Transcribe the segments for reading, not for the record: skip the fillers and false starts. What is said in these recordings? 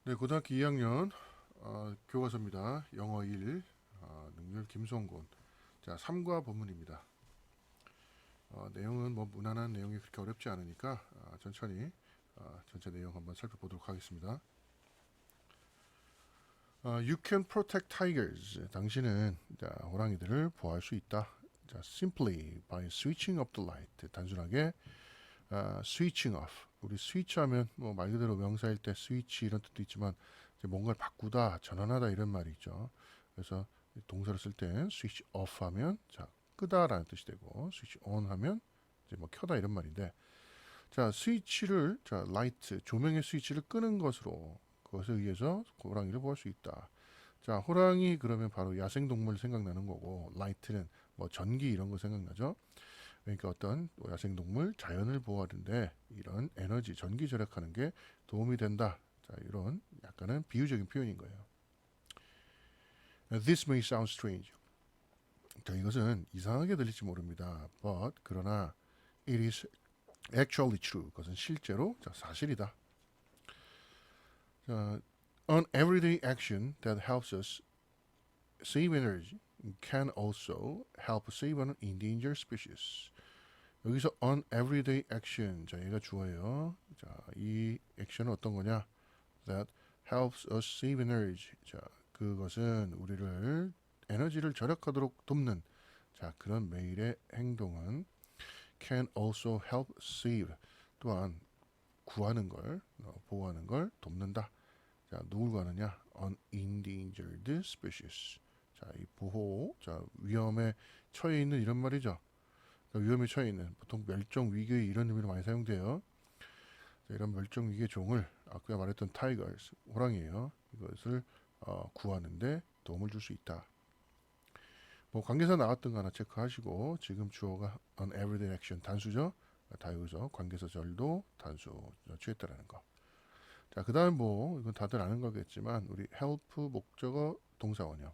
네, 고등학교 2학년 교과서입니다. 영어 1, 능률 김성곤. 자, 3과 본문입니다. 내용은 뭐 무난한 내용이 그렇게 어렵지 않으니까 천천히 전체 내용 한번 살펴보도록 하겠습니다. You can protect tigers. 당신은 호랑이들을 보호할 수 있다. 자, simply by switching off the light. 단순하게 switching off. 우리 스위치 하면 뭐 말 그대로 명사일 때 스위치 이런 뜻도 있지만 이제 뭔가를 바꾸다, 전환하다 이런 말이 있죠. 그래서 동사를 쓸 때 switch off 하면 자, 끄다라는 뜻이 되고 switch on 하면 이제 뭐 켜다 이런 말인데 자, 스위치를 자, 라이트, 조명의 스위치를 끄는 것으로 그것에 의해서 호랑이를 보호할 수 있다. 자, 호랑이 그러면 바로 야생동물 생각나는 거고 라이트는 뭐 전기 이런 거 생각나죠. 그러니까 어떤 야생동물, 자연을 보호하는데 이런 에너지, 전기 절약하는 게 도움이 된다. 자, 이런 약간은 비유적인 표현인 거예요. This may sound strange. 자, 이것은 이상하게 들릴지 모릅니다. But 그러나 it is actually true. 그것은 실제로 자, 사실이다. 자, an everyday action that helps us save energy can also help save an endangered species. 여기서 on everyday action. 자, 얘가 주어예요. 자, 이 액션은 어떤 거냐? That helps us save energy. 자, 그것은 우리를 에너지를 절약하도록 돕는 자, 그런 매일의 행동은 can also help save. 또한 구하는 걸, 보호하는 걸 돕는다. 자, 누굴 구하느냐? An endangered species. 자, 이 보호, 자, 위험에 처해 있는 이런 말이죠. 위험에 처해 있는 보통 멸종 위기의 이런 의미로 많이 사용돼요. 자, 이런 멸종 위기의 종을 아까 말했던 타이거스 호랑이에요. 이것을 구하는데 도움을 줄 수 있다. 뭐 관계사 나왔던 거 하나 체크하시고 지금 주어가 an everyday action 단수죠. 다 여기서 관계사절도 단수 취했다라는 거. 자, 그다음 뭐 이건 다들 아는 거겠지만 우리 help 목적어 동사 원형.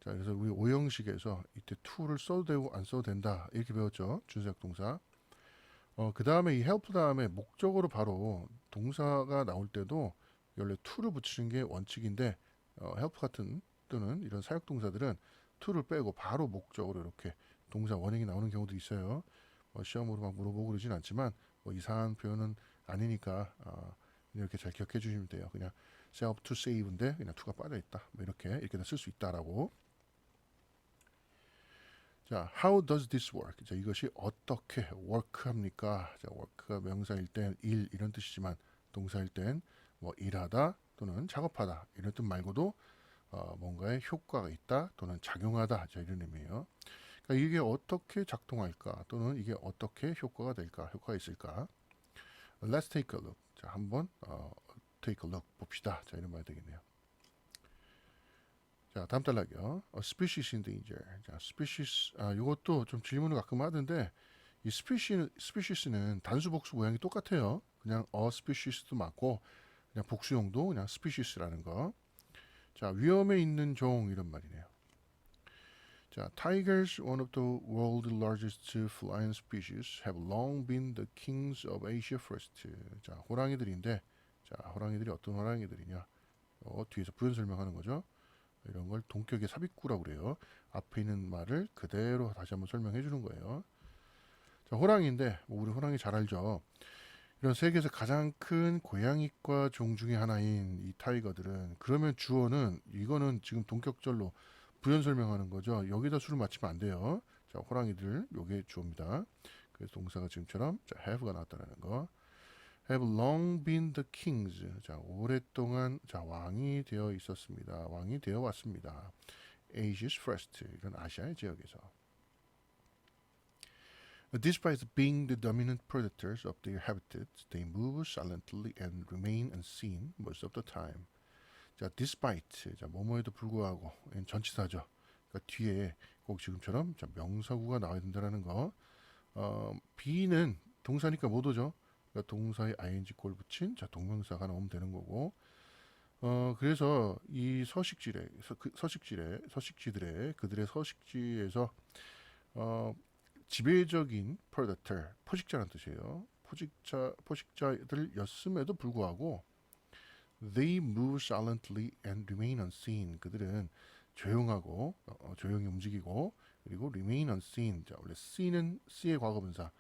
자, 그래서 우리 오형식에서 이때 to를 써도 되고 안 써도 된다 이렇게 배웠죠. 준수역 동사. 그 다음에 이 help 다음에 목적어로 바로 동사가 나올 때도 원래 to를 붙이는 게 원칙인데 help 같은 또는 이런 사역 동사들은 to를 빼고 바로 목적어로 이렇게 동사 원형이 나오는 경우도 있어요. 시험으로 막 물어보고 그러진 않지만 이상한 표현은 아니니까 이렇게 잘 기억해 주시면 돼요. 그냥 help to save인데 그냥 to가 빠져 있다. 뭐 이렇게 쓸 수 있다라고. 자, how does this work? 자, 이것이 어떻게 work합니까? 자, work가 명사일 땐 일 이런 뜻이지만 동사일 땐 뭐 일하다 또는 작업하다 이런 뜻 말고도 뭔가에 효과가 있다 또는 작용하다 자, 이런 의미예요. 그러니까 이게 어떻게 작동할까 또는 이게 어떻게 효과가 될까 효과가 있을까? Let's take a look. 자, 한번 take a look 봅시다. 자, 이런 말이 되겠네요. 자, 다음 단락이요. species in danger. 자, species 이것도 좀 질문을 가끔 하던데 이 species는 단수 복수 모양이 똑같아요. 그냥 a species도 맞고 그냥 복수용도 그냥 species라는 거. 자, 위험에 있는 종 이런 말이네요. 자, tigers, one of the world's largest flying species, have long been the kings of Asia first. 자, 호랑이들인데, 자, 호랑이들이 어떤 호랑이들이냐? 뒤에서 부연 설명하는 거죠. 이런 걸 동격의 삽입구라고 그래요. 앞에 있는 말을 그대로 다시 한번 설명해 주는 거예요. 자, 호랑이인데 뭐 우리 호랑이 잘 알죠. 이런 세계에서 가장 큰 고양이과 종 중에 하나인 이 타이거들은 그러면 주어는 이거는 지금 동격절로 부연 설명하는 거죠. 여기다 수를 맞추면 안 돼요. 자, 호랑이들 요게 주어입니다. 그래서 동사가 지금처럼 자, have가 나왔다는 거. have long been the kings. 자, 오랫동안 자, 왕이 되어 있었습니다. 왕이 되어 왔습니다. Asia's first. 이런 아시아의 지역에서. Despite being the dominant predators of their habitats, they move silently and remain unseen most of the time. 자, despite. 자, 뭐뭐에도 불구하고. 전치사죠. 그러니까 뒤에 꼭 지금처럼 자, 명사구가 나와야 된다는 거. be는 동사니까 못 오죠. 그러니까 동사에 ing 꼴 붙인 자, 동명사가 나오면 되는 거고. 그래서 이 서식지들의 그들의 서식지에서 지배적인 predator, 포식자라는 뜻이에요. 포식자들이었음에도 불구하고 They move silently and remain unseen. 그들은 조용하고 조용히 움직이고 그리고 remain unseen. 자, 원래 see는 see의 과거분사.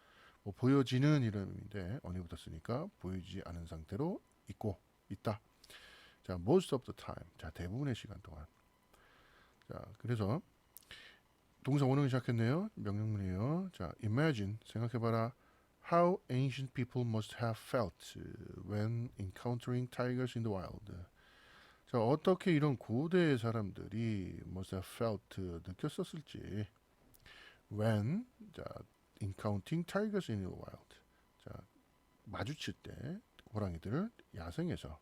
뭐 보여지는 이름인데 on이 붙었으니까 보이지 않은 상태로 있고 있다. 자, most of the time. 자, 대부분의 시간 동안. 자, 그래서 동사 원형이 시작했네요. 명령문이에요. 자, imagine 생각해봐라. How ancient people must have felt when encountering tigers in the wild. 자, 어떻게 이런 고대 사람들이 must have felt 느꼈었을지. When 자, encountering tigers in the wild. 자, 마주칠 때 호랑이들을 야생에서.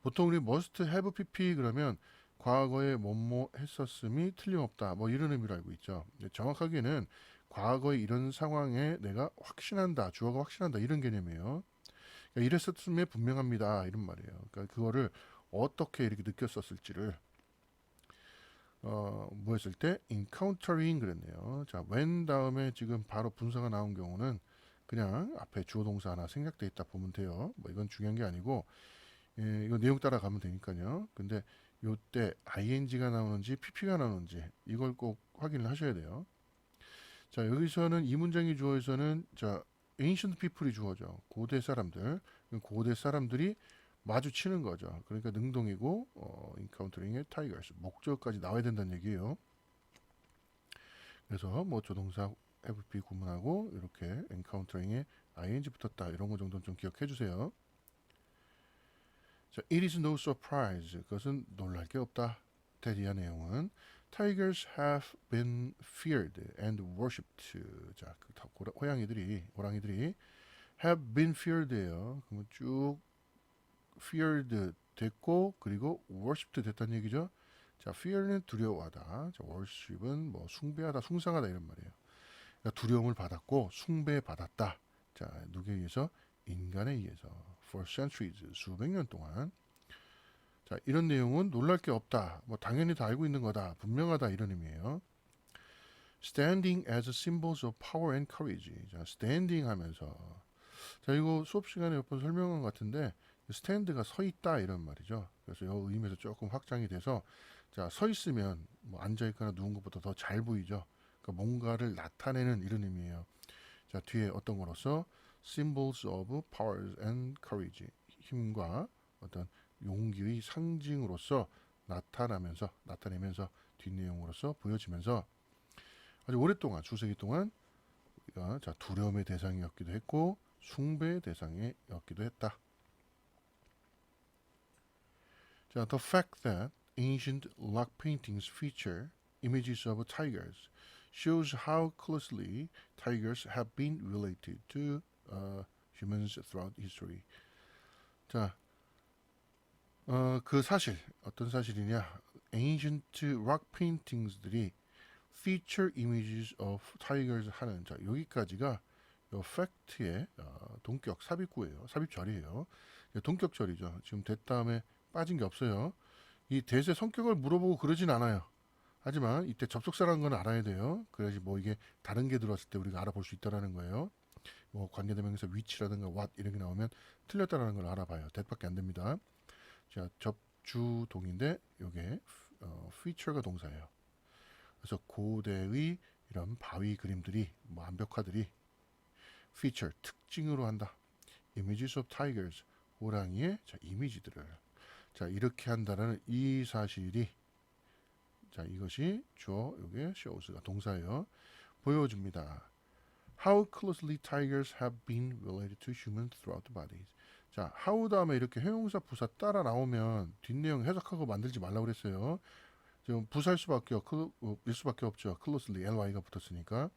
보통 우리 must have pp 그러면 과거에 뭐뭐 했었음이 틀림없다. 뭐 이런 의미로 알고 있죠. 정확하게는 과거의 이런 상황에 내가 확신한다. 주어가 확신한다. 이런 개념이에요. 그러니까 이랬었음에 분명합니다. 이런 말이에요. 그러니까 그거를 어떻게 이렇게 느꼈었을지를 뭐 했을 때 encountering 그랬네요. 자, when 다음에 지금 바로 분사가 나온 경우는 그냥 앞에 주어 동사 하나 생략돼 있다 보면 돼요. 뭐 이건 중요한 게 아니고 이거 내용 따라가면 되니까요. 근데 요때 ing가 나오는지 pp가 나오는지 이걸 꼭 확인을 하셔야 돼요. 자, 여기서는 이 문장이 주어에서는 자, ancient people이 주어죠. 고대 사람들. 고대 사람들이 마주치는 거죠. 그러니까 능동이고 encountering의 tigers 목적까지 나와야 된다는 얘기예요. 그래서 뭐 조동사 have 구문하고 이렇게 encountering에 ing 붙었다 이런 거 정도는 좀 기억해 주세요. 자, it is no surprise. 그것은 놀랄 게 없다. 대리의 내용은 Tigers have been feared and worshipped. 자, 그 호랑이들이 have been feared예요. 그러면 쭉 feared 됐고 그리고 worshipped 됐다는 얘기죠. 자, fear는 두려워하다. 자, worship은 뭐 숭배하다, 숭상하다 이런 말이에요. 그러니까 두려움을 받았고 숭배받았다. 자, 누구에 의해서? 인간에 의해서. For centuries, 수백 년 동안. 자, 이런 내용은 놀랄 게 없다. 뭐 당연히 다 알고 있는 거다. 분명하다 이런 의미예요. Standing as symbols of power and courage. 자, standing 하면서 자, 이거 수업 시간에 몇 번 설명한 것 같은데 스탠드가 서 있다 이런 말이죠. 그래서 이 의미에서 조금 확장이 돼서 자, 서 있으면 뭐 앉아 있거나 누운 것보다 더 잘 보이죠. 그러니까 뭔가를 나타내는 이런 의미예요. 자, 뒤에 어떤 거로서 symbols of power and courage. 힘과 어떤 용기의 상징으로서 나타내면서 뒷내용으로서 보여지면서 아주 오랫동안 수세기 동안 우리가 자, 두려움의 대상이었기도 했고 숭배의 대상이었기도 했다. 자, the fact that ancient rock paintings feature images of tigers shows how closely tigers have been related to humans throughout history. 자, 그 사실 어떤 사실이냐? ancient rock paintings들이 feature images of tigers 하는 자 여기까지가 요 fact의 동격 삽입구예요. 삽입절이에요. 동격절이죠. 지금 that 다음에 빠진 게 없어요. 이 that의 성격을 물어보고 그러진 않아요. 하지만 이때 접속사라는 건 알아야 돼요. 그래야지 뭐 이게 다른 게 들어왔을 때 우리가 알아볼 수 있다라는 거예요. 뭐 관계대명사 위치라든가 what 이런 게 나오면 틀렸다라는 걸 알아봐요. that밖에 안 됩니다. 자, 접주동인데 이게 feature가 동사예요. 그래서 고대의 이런 바위 그림들이 뭐 완벽화들이 feature 특징으로 한다. images of tigers 호랑이의 자, 이미지들을 자 이렇게 한다라는 이 사실이 자 이것이 주어 요게 shows가 동사예요. 보여줍니다. How closely tigers have been related to humans throughout the bodies. 자, how 다음에 이렇게 형용사 부사 따라 나오면 뒷내용 해석하고 만들지 말라고 그랬어요. 지금 부사일 수밖에 일 수밖에 없죠. closely ly가 붙었으니까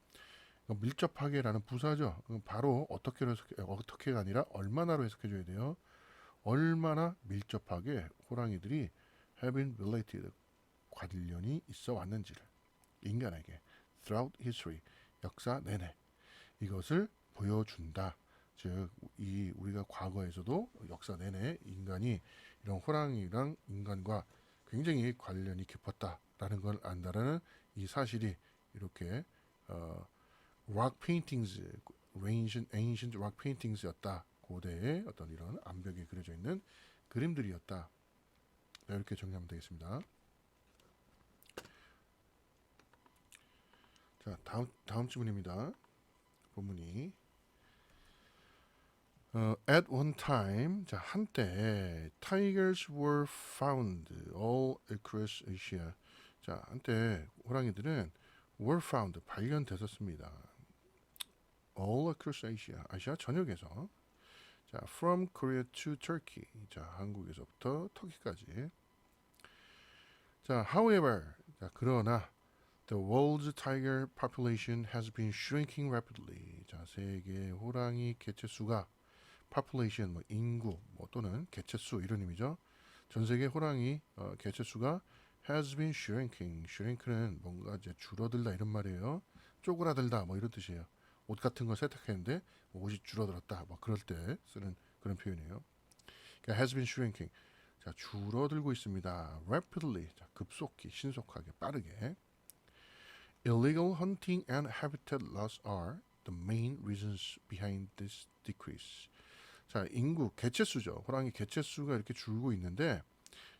밀접하게라는 부사죠. 바로 어떻게가 아니라 얼마나로 해석해줘야 돼요. 얼마나 밀접하게 호랑이들이 have been related 관련이 있어 왔는지를 인간에게 throughout history 역사 내내 이것을 보여준다. 즉, 이 우리가 과거에서도 역사 내내 인간이 이런 호랑이랑 인간과 굉장히 관련이 깊었다라는 걸 안다라는 이 사실이 이렇게 rock paintings, ancient rock paintings였다. 고대의 어떤 이런 암벽에 그려져 있는 그림들이었다. 이렇게 정리하면 되겠습니다. 자, 다음 지문입니다. 본문이 at one time, 자 한때 tigers were found all across Asia. 자 한때 호랑이들은 were found 발견됐었습니다. all across Asia, 아시아 전역에서. 자 from Korea to Turkey, 자 한국에서부터 터키까지. 자 however, 자 그러나 the world's tiger population has been shrinking rapidly. 자 세계 호랑이 개체 수가 population 뭐 인구 뭐 또는 개체수 이런 의미죠. 전 세계 호랑이 개체수가 has been shrinking. shrink는 뭔가 이제 줄어들다 이런 말이에요. 쪼그라들다 뭐 이런 뜻이에요. 옷 같은 걸 세탁했는데 뭐 옷이 줄어들었다 뭐 그럴 때 쓰는 그런 표현이에요. 그러니까 has been shrinking. 자 줄어들고 있습니다. rapidly. 자, 급속히 신속하게 빠르게. illegal hunting and habitat loss are the main reasons behind this decrease. 자, 인구, 개체수죠. 호랑이 개체수가 이렇게 줄고 있는데,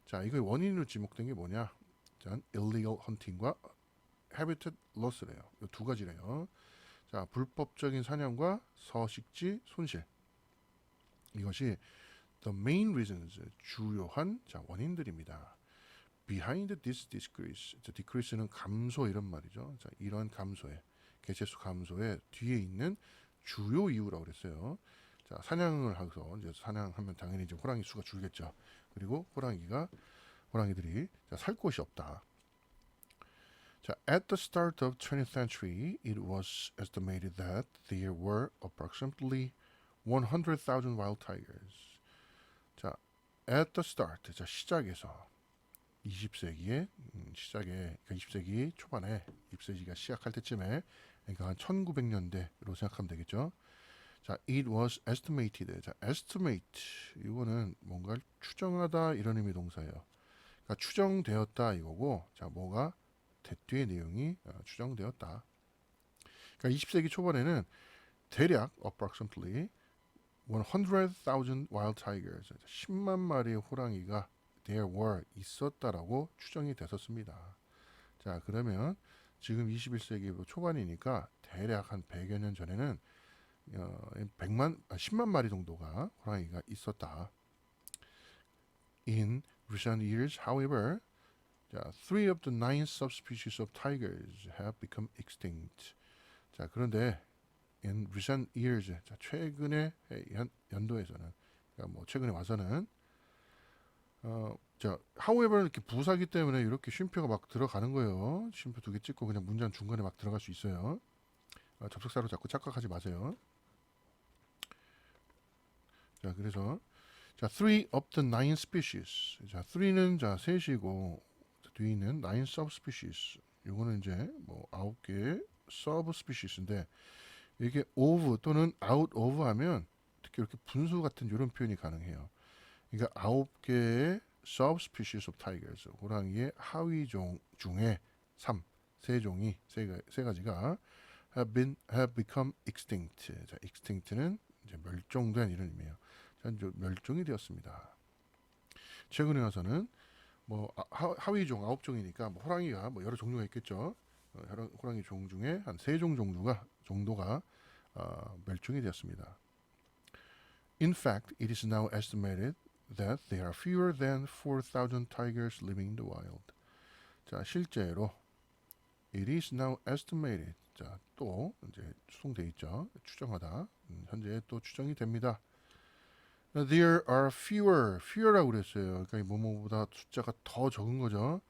자, 이거 원인으로 지목된 게 뭐냐? 자, illegal hunting과 habitat loss래요. 이 두 가지래요. 자, 불법적인 사냥과 서식지 손실. 이것이 the main reasons, 주요한 자, 원인들입니다. behind this decrease, 자, decrease는 감소 이런 말이죠. 자, 이런 감소에, 개체수 감소에 뒤에 있는 주요 이유라고 그랬어요. 자, 사냥을 해서 이제 사냥하면 당연히 이제 호랑이 수가 줄겠죠. 그리고 호랑이들이 자, 살 곳이 없다. 자, at the start of 20th century, it was estimated that there were approximately 100,000 wild tigers. 자, at the start, 자 시작에서 20세기의 시작에 그러니까 20세기 초반에 20세기가 시작할 때쯤에 그러니까 한 1900년대로 생각하면 되겠죠. 자, it was estimated. 자, estimate 이거는 뭔가를 추정하다 이런 의미 동사예요. 그러니까 추정되었다 이거고, 자, 뭐가 뒤의 내용이 추정되었다. 그러니까 20세기 초반에는 대략 approximately 100,000 wild tigers, 10만 마리의 호랑이가 there were 있었다라고 추정이 됐었습니다. 자, 그러면 지금 21세기 초반이니까 대략 한 100여 년 전에는 10만 마리 정도가 호랑이가 있었다. In recent years, however, 3 of the 9 subspecies of tigers have become extinct. 자, 그런데 in recent years, 자, 최근의 연도에서는, 그러니까 뭐 최근에 와서는 자, however 이렇게 부사기 때문에 이렇게 쉼표가 막 들어가는 거예요. 쉼표 두 개 찍고 그냥 문장 중간에 막 들어갈 수 있어요. 접속사로 자꾸 착각하지 마세요. 자, 그래서 자, 3 of the 9 species. 자, 3는 자, 셋이고 뒤에 있는 9 subspecies. 요거는 이제 뭐 9개의 subspecies인데 이게 of 또는 out of 하면 특히 이렇게 분수 같은 이런 표현이 가능해요. 그러니까 9개의 subspecies of tigers. 호랑이의 하위종 중에 3, 세 가지가 have become extinct. 자, extinct는 이제 멸종된 이런 의미예요. 자, 멸종이 되었습니다. 최근에 와서는 뭐 하위종 9종이니까 뭐 호랑이가 뭐 여러 종류가 있겠죠. 호랑이 종 중에 한 3종 정도가 멸종이 되었습니다. In fact, it is now estimated that there are fewer than 4,000 tigers living in the wild. 자, 실제로 it is now estimated. 자, 또 이제 수동돼 있죠. 추정하다. 현재 또 추정이 됩니다. There are fewer라고 그랬어요. 그러니까 뭐뭐보다 숫자가 더 적은 거죠.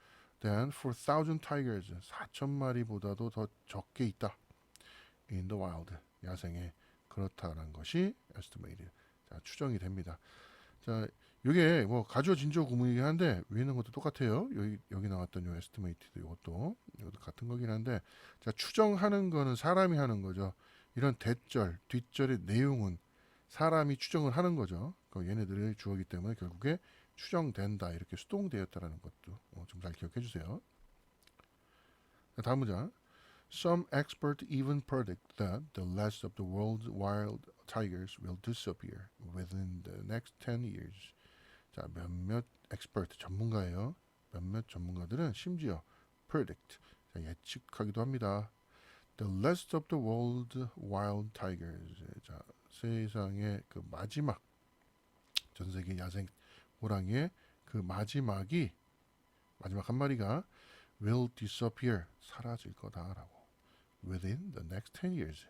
Than 4,000 tigers, 4,000마리보다도 더 적게 있다. In the wild, 야생에 그렇다는 것이 estimated. 자, 추정이 됩니다. 자, 이게 뭐 가주어 진주어 구문이긴 한데 위에 있는 것도 똑같아요. 여기 나왔던 요 estimated 이것도 같은 거긴 한데, 자, 추정하는 거는 사람이 하는 거죠. 이런 대절, 뒷절의 내용은 사람이 추정을 하는 거죠. 얘네들의 주어이기 때문에 결국에 추정된다 이렇게 수동되었다라는 것도 좀 잘 기억해 주세요. 다음 문장. Some experts even predict that the last of the world's wild tigers will disappear within the next 10 years. 자, 몇몇 expert 전문가예요. 몇몇 전문가들은 심지어 predict, 자, 예측하기도 합니다. The last of the world wild tigers. 자, 세상의 그 마지막 전 세계 야생 호랑이의 그 마지막 한 마리가 will disappear, 사라질 거다라고. Within the next 10 years.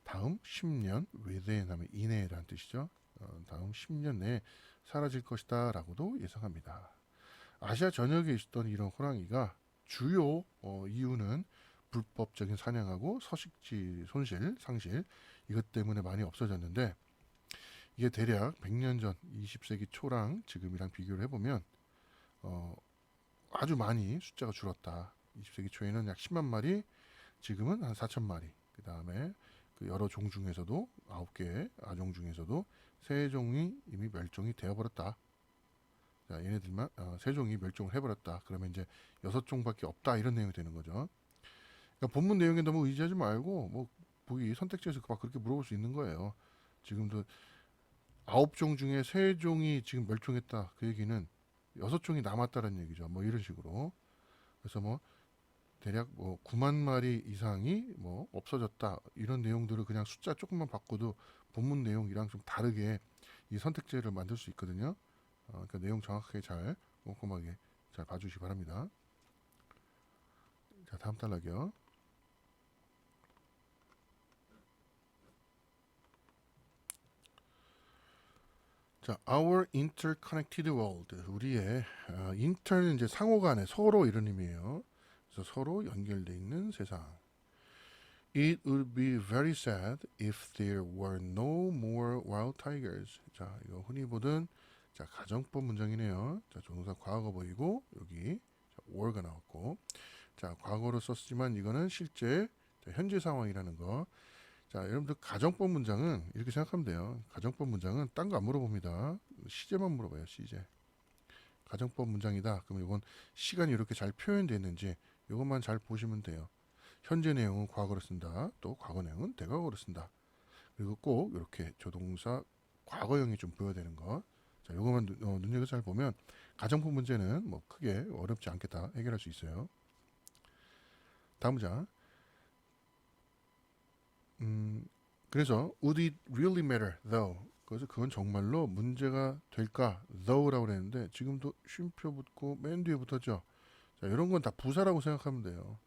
다음 10년, within 하면 이내라는 뜻이죠. 다음 10년 내에 사라질 것이다라고도 예상합니다. 아시아 전역에 있었던 이런 호랑이가 주요 이유는 불법적인 사냥하고 서식지 손실, 상실 이것 때문에 많이 없어졌는데 이게 대략 100년 전 20세기 초랑 지금이랑 비교를 해보면 아주 많이 숫자가 줄었다. 20세기 초에는 약 10만 마리, 지금은 한 4천 마리. 그 다음에 그 여러 종 중에서도 9개의 아종 중에서도 3종이 이미 멸종이 되어버렸다. 자, 얘네들만 3종이 멸종을 해버렸다. 그러면 이제 6종밖에 없다 이런 내용이 되는 거죠. 그러니까 본문 내용에 너무 의지하지 말고 뭐 보기 선택지에서 막 그렇게 물어볼 수 있는 거예요. 지금도 9종 중에 3종이 지금 멸종했다. 그 얘기는 6종이 남았다는 얘기죠. 뭐 이런 식으로. 그래서 뭐 대략 뭐 9만 마리 이상이 뭐 없어졌다. 이런 내용들을 그냥 숫자 조금만 바꿔도 본문 내용이랑 좀 다르게 이 선택지를 만들 수 있거든요. 그러니까 내용 정확하게 잘 꼼꼼하게 잘 봐주시기 바랍니다. 자, 다음 단락이요. 자, our interconnected world. 우리의 inter는 이제 상호간에 서로 이런 의미예요. 그래서 서로 연결돼 있는 세상. It would be very sad if there were no more wild tigers. 자, 이거 흔히 보던 자, 가정법 문장이네요. 자, 조동사 과거 보이고 여기 자, were가 나왔고 자, 과거로 썼지만 이거는 실제 자, 현재 상황이라는 거. 자, 여러분들 가정법 문장은 이렇게 생각하면 돼요. 가정법 문장은 딴 거 안 물어봅니다. 시제만 물어봐요. 시제. 가정법 문장이다. 그러면 이건 시간이 이렇게 잘 표현되는지 이것만 잘 보시면 돼요. 현재 내용은 과거로 쓴다. 또 과거 내용은 대과거로 쓴다. 그리고 꼭 이렇게 조동사 과거형이 좀 보여야 되는 거. 자, 이거만 눈여겨 잘 보면 가정법 문제는 뭐 크게 어렵지 않게 다 해결할 수 있어요. 다음 문장. 그래서 would it really matter though? 그래서 그건 정말로 문제가 될까? though라고 그랬는데 지금도 쉼표 붙고 맨 뒤에 붙었죠. 자, 이런 건 다 부사라고 생각하면 돼요.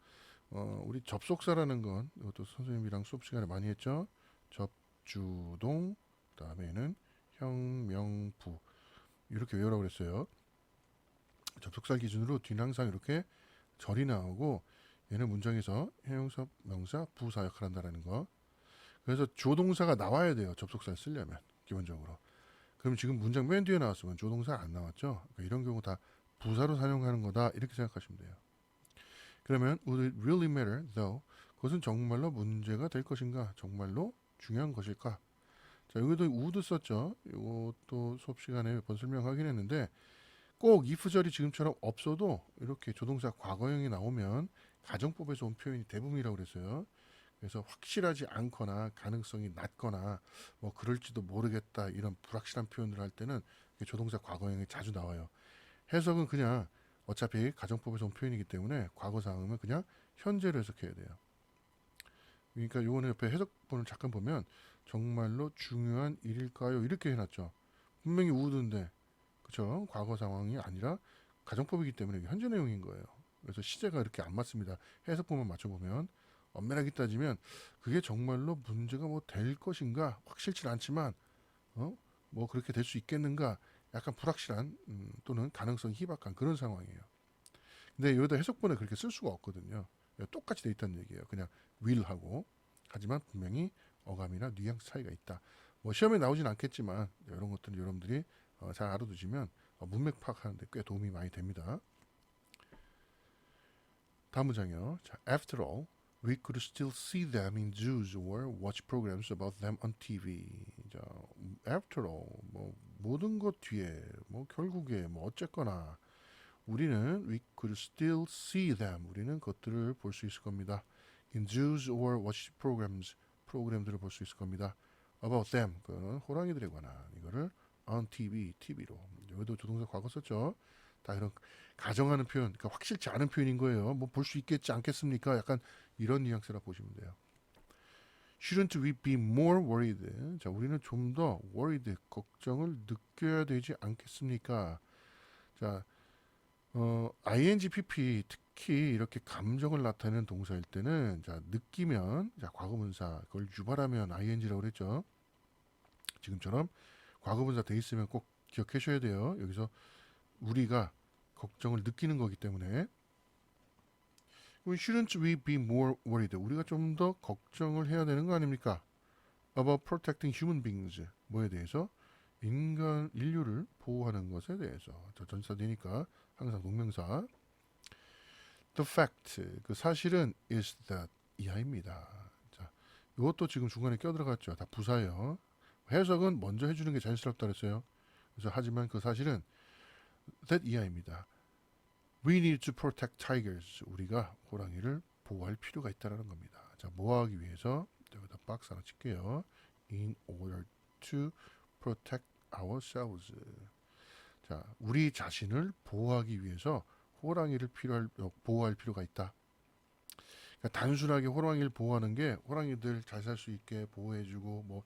우리 접속사라는 건 이것도 선생님이랑 수업 시간에 많이 했죠. 접주동 그다음에는 형명부 이렇게 외우라고 그랬어요. 접속사 기준으로 뒤는 항상 이렇게 절이 나오고 얘는 문장에서 형용사, 명사, 부사 역할을 한다는 거. 그래서 조동사가 나와야 돼요. 접속사를 쓰려면 기본적으로. 그럼 지금 문장 맨 뒤에 나왔으면 조동사 안 나왔죠. 그러니까 이런 경우 다 부사로 사용하는 거다 이렇게 생각하시면 돼요. 그러면 would it really matter though? 그것은 정말로 문제가 될 것인가? 정말로 중요한 것일까? 자, 여기도 would 썼죠. 이것도 수업 시간에 몇 번 설명하긴 했는데 꼭 if절이 지금처럼 없어도 이렇게 조동사 과거형이 나오면 가정법에서 온 표현이 대부분이라고 그랬어요. 그래서 확실하지 않거나 가능성이 낮거나 뭐 그럴지도 모르겠다 이런 불확실한 표현을 할 때는 조동사 과거형이 자주 나와요. 해석은 그냥 어차피 가정법에서 온 표현이기 때문에 과거 상황은 그냥 현재로 해석해야 돼요. 그러니까 요거는 옆에 해석본을 잠깐 보면 정말로 중요한 일일까요? 이렇게 해놨죠. 분명히 우드인데 그렇죠? 과거 상황이 아니라 가정법이기 때문에 이게 현재 내용인 거예요. 그래서 시제가 이렇게 안 맞습니다. 해석본만 맞춰보면 엄밀하게 따지면 그게 정말로 문제가 뭐 될 것인가 확실치 않지만 뭐 그렇게 될 수 있겠는가 약간 불확실한 또는 가능성 희박한 그런 상황이에요. 근데 여기다 해석본에 그렇게 쓸 수가 없거든요. 똑같이 돼 있다는 얘기예요. 그냥 will하고 하지만 분명히 어감이나 뉘앙스 차이가 있다. 뭐 시험에 나오진 않겠지만 이런 것들은 여러분들이 잘 알아두시면 문맥 파악하는데 꽤 도움이 많이 됩니다. 다음 문장이요. 자, After all, we could still see them in zoos or watch programs about them on TV. 자, After all, 뭐 모든 것 뒤에 뭐 결국에 뭐 어쨌거나 우리는 we could still see them. 우리는 그것들을 볼 수 있을 겁니다. In zoos or watch programs. 프로그램들을 볼 수 있을 겁니다. About them. 그는 호랑이들에 관한 이거를 on TV로. 여기도 조동사 과거 썼죠. 다 이런 가정하는 표현, 그러니까 확실치 않은 표현인 거예요. 뭐 볼 수 있겠지 않겠습니까? 약간 이런 뉘앙스라 보시면 돼요. Shouldn't we be more worried? 자, 우리는 좀 더 worried, 걱정을 느껴야 되지 않겠습니까? 자, ing, pp 특히 이렇게 감정을 나타내는 동사일 때는 자, 느끼면 자, 과거분사, 그걸 유발하면 ing라고 그랬죠. 지금처럼 과거분사 돼 있으면 꼭 기억하셔야 돼요. 여기서 우리가 걱정을 느끼는 거기 때문에 shouldn't we be more worried? 우리가 좀 더 걱정을 해야 되는 거 아닙니까? About protecting human beings. 뭐에 대해서? 인류를 보호하는 것에 대해서. 저 전치사 되니까 항상 동명사. The fact, 그 사실은 is that 이하입니다. 자, 이것도 지금 중간에 껴들어갔죠. 다 부사예요. 해석은 먼저 해주는 게 자연스럽다 그랬어요. 그래서 하지만 그 사실은 that 이하입니다. We need to protect tigers. 우리가 호랑이를 보호할 필요가 있다는 겁니다. 자, 뭐 하기 위해서? 여기다 박스 하나 칠게요. In order to protect ourselves. 자, 우리 자신을 보호하기 위해서 호랑이를 보호할 필요가 있다. 그러니까 단순하게 호랑이를 보호하는 게 호랑이들 잘 살 수 있게 보호해주고 뭐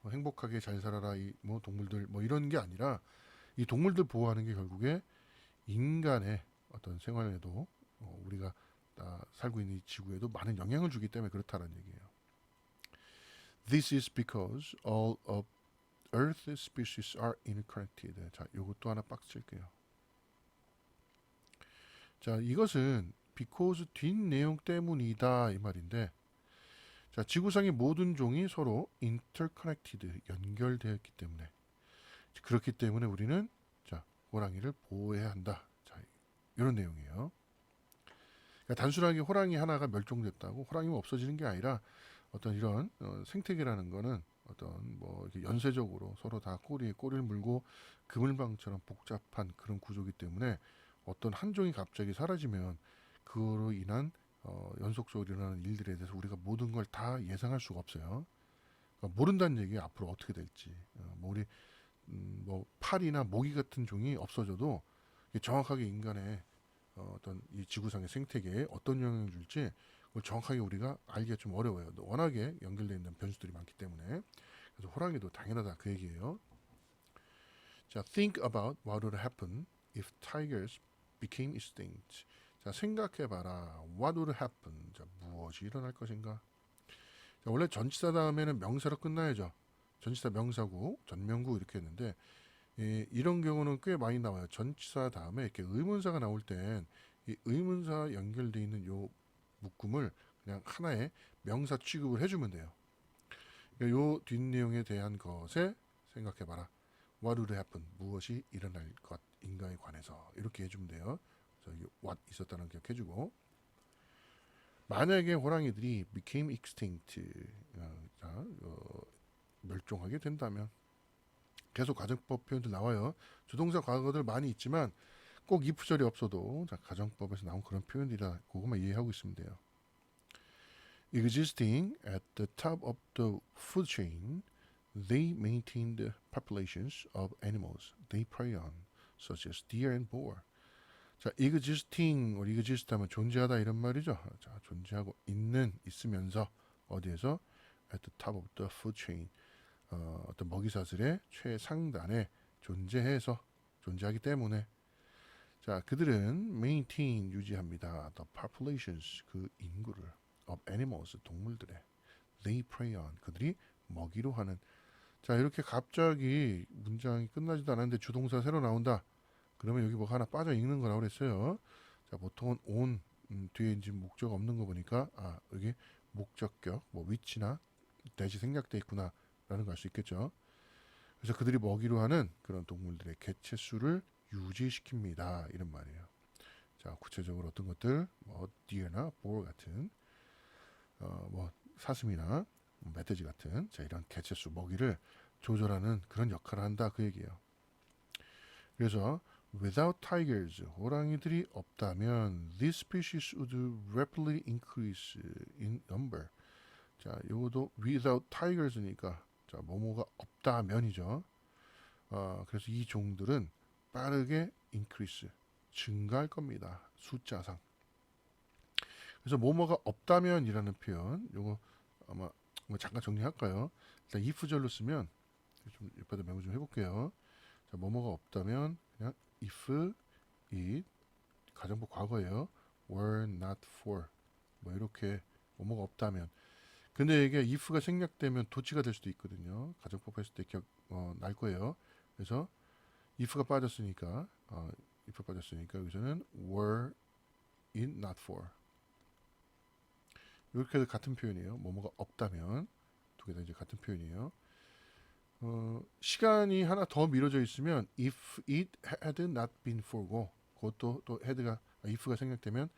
행복하게 잘 살아라 이 뭐 동물들 뭐 이런 게 아니라 이 동물들 보호하는 게 결국에 인간의 어떤 생활에도 우리가 살고 있는 이 지구에도 많은 영향을 주기 때문에 그렇다는 얘기예요. This is because all of Earth species are interconnected. 자, 요것도 하나 박스 칠게요. 자, 이것은 because 뒷 내용 때문이다 이 말인데, 자, 지구상의 모든 종이 서로 interconnected 연결되어 있기 때문에 그렇기 때문에 우리는 자, 호랑이를 보호해야 한다. 자, 이런 내용이에요. 그러니까 단순하게 호랑이 하나가 멸종됐다고 호랑이가 없어지는 게 아니라 어떤 이런 생태계라는 거는 어떤 뭐 이렇게 연쇄적으로 서로 다 꼬리에 꼬리를 물고 그물망처럼 복잡한 그런 구조이기 때문에 어떤 한 종이 갑자기 사라지면 그로 인한 연속적으로 일어나는 일들에 대해서 우리가 모든 걸 다 예상할 수가 없어요. 그러니까 모른다는 얘기 앞으로 어떻게 될지. 뭐 우리 뭐 파리나 모기 같은 종이 없어져도 정확하게 인간의 어떤 이 지구상의 생태계에 어떤 영향을 줄지 그걸 정확하게 우리가 알기가 좀 어려워요. 워낙에 연결되어 있는 변수들이 많기 때문에. 그래서 호랑이도 당연하다 그 얘기예요. 자, think about what would happen if tigers became extinct. 자, 생각해봐라. What would happen? 자, 무엇이 일어날 것인가? 자, 원래 전치사 다음에는 명사로 끝나야죠. 전치사 명사구, 전명구 이렇게 했는데 이런 경우는 꽤 많이 나와요. 전치사 다음에 이렇게 의문사가 나올 땐 이 의문사 연결되어 있는 요 묶음을 그냥 하나의 명사 취급을 해주면 돼요. 그러니까 요 뒷내용에 대한 것에 생각해봐라. What would happen? 무엇이 일어날 것 인간에 관해서 이렇게 해주면 돼요. 그래서 what 있었다는 기억해주고 만약에 호랑이들이 became extinct 멸종하게 된다면 계속 가정법 표현도 나와요. 조동사 과거들 많이 있지만 꼭 if절이 없어도 자, 가정법에서 나온 그런 표현이라 그것만 이해하고 있으면 돼요. Existing at the top of the food chain, they maintain the populations of animals they prey on, such as deer and boar. 자, existing, 우리 exist 하면 존재하다 이런 말이죠. 자, 존재하고 있으면서 어디에서? At the top of the food chain. 어떤 먹이사슬의 최상단에 존재하기 때문에 자, 그들은 maintain 유지합니다. The populations 그 인구를 of animals 동물들의 they prey on 그들이 먹이로 하는 자, 이렇게 갑자기 문장이 끝나지도 않았는데 주동사 새로 나온다. 그러면 여기 뭐 하나 빠져 있는 거라고 그랬어요. 자, 보통은 on 뒤에 이제 목적 없는 거 보니까 여기 목적격 뭐 위치나 대시 생략돼 있구나 라는 걸 알 수 있겠죠. 그래서 그들이 먹이로 하는 그런 동물들의 개체 수를 유지시킵니다. 이런 말이에요. 자, 구체적으로 어떤 것들, 뭐 deer나 boar 같은, 뭐 사슴이나 멧돼지 같은, 자 이런 개체 수 먹이를 조절하는 그런 역할을 한다 그 얘기예요. 그래서 without tigers, 호랑이들이 없다면 these species would rapidly increase in number. 자, 이것도 without tigers니까 자 뭐뭐가 없다면이죠. 그래서 이 종들은 빠르게 increase, 증가할 겁니다. 숫자상. 그래서 뭐뭐가 없다면이라는 표현, 요거 아마 뭐 잠깐 정리할까요? 일단 if절로 쓰면 좀 옆에다 메모 좀 해볼게요. 자, 뭐뭐가 없다면 그냥 if it 가정법 과거예요. were not for 뭐 이렇게 뭐뭐가 없다면. 근데 이게 if가 생략되면 도치가 될 수도 있거든요. 가정법 했을 때 날 거예요. 그래서 if가 빠졌으니까 if 빠졌으니까 여기서는 were it not for 이렇게 해도 같은 표현이에요. 뭐뭐가 없다면 두 개 다 이제 같은 표현이에요. 시간이 하나 더 미뤄져 있으면 if it had not been for고 그것도 또 had가 if가 생략되면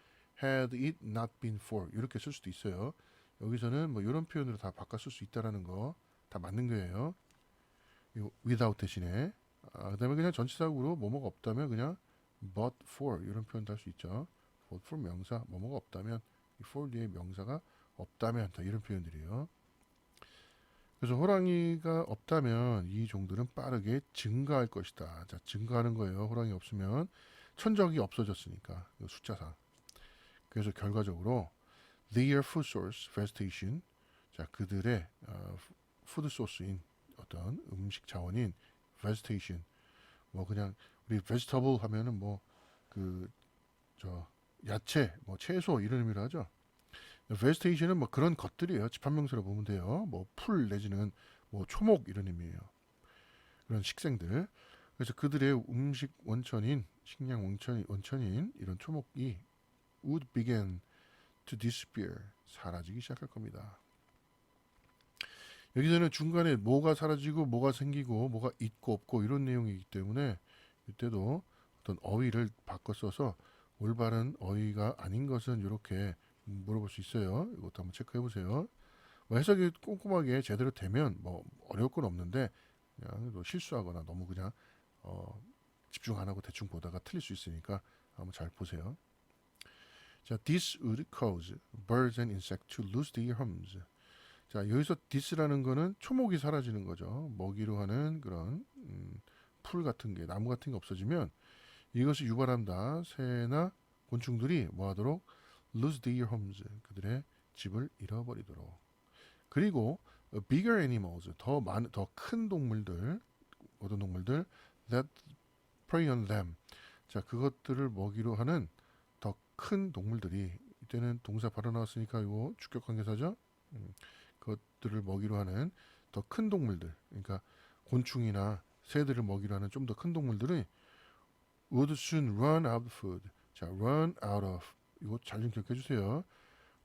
had it not been for 이렇게 쓸 수도 있어요. 여기서는 뭐 이런 표현으로 다 바꿔 쓸 수 있다라는 거 다 맞는 거예요. without 대신에 그다음에 그냥 전치사적으로 뭐뭐가 없다면 그냥 but for 이런 표현도 할 수 있죠. but for 명사 뭐뭐가 없다면 for 뒤에 명사가 없다면 다 이런 표현들이에요. 그래서 호랑이가 없다면 이 종들은 빠르게 증가할 것이다. 자, 증가하는 거예요. 호랑이 없으면 천적이 없어졌으니까 숫자상. 그래서 결과적으로 their food source, vegetation, 자 그들의 푸드 소스인 어떤 음식 자원인 vegetation, 뭐 그냥 우리 vegetable 하면은 뭐 그 저 야채, 뭐 채소 이런 의미로 하죠. vegetation은 뭐 그런 것들이에요. 집합명사로 보면 돼요. 뭐 풀 내지는 뭐 초목 이런 의미예요. 그런 식생들. 그래서 그들의 음식 원천인 식량 원천인 이런 초목이 would begin to disappear 사라지기 시작할 겁니다. 여기서는 중간에 뭐가 사라지고 뭐가 생기고 뭐가 있고 없고 이런 내용이기 때문에 이때도 어떤 어휘를 바꿔 써서 올바른 어휘가 아닌 것은 이렇게 물어볼 수 있어요. 이것도 한번 체크해 보세요. 뭐 해석이 꼼꼼하게 제대로 되면 뭐 어려울 건 없는데 그냥 뭐 실수하거나 너무 그냥 집중 안 하고 대충 보다가 틀릴 수 있으니까 한번 잘 보세요. 자, this would cause birds and insects to lose their homes. 자, 여기서 this라는 거는 초목이 사라지는 거죠. 먹이로 하는 그런 풀 같은 게 나무 같은 게 없어지면 이것이 유발한다. 새나 곤충들이 뭐하도록 lose their homes 그들의 집을 잃어버리도록. 그리고 bigger animals 더 큰 동물들 어떤 동물들 that prey on them. 자, 그것들을 먹이로 하는 더 큰 동물들이 이때는 동사 바로 나왔으니까 이거 주격 관계사죠. 그것들을 먹이로 하는 더 큰 동물들, 그러니까 곤충이나 새들을 먹이로 하는 좀 더 큰 동물들이 would soon run out of food. 자, run out of 이거 잘 좀 기억해 주세요.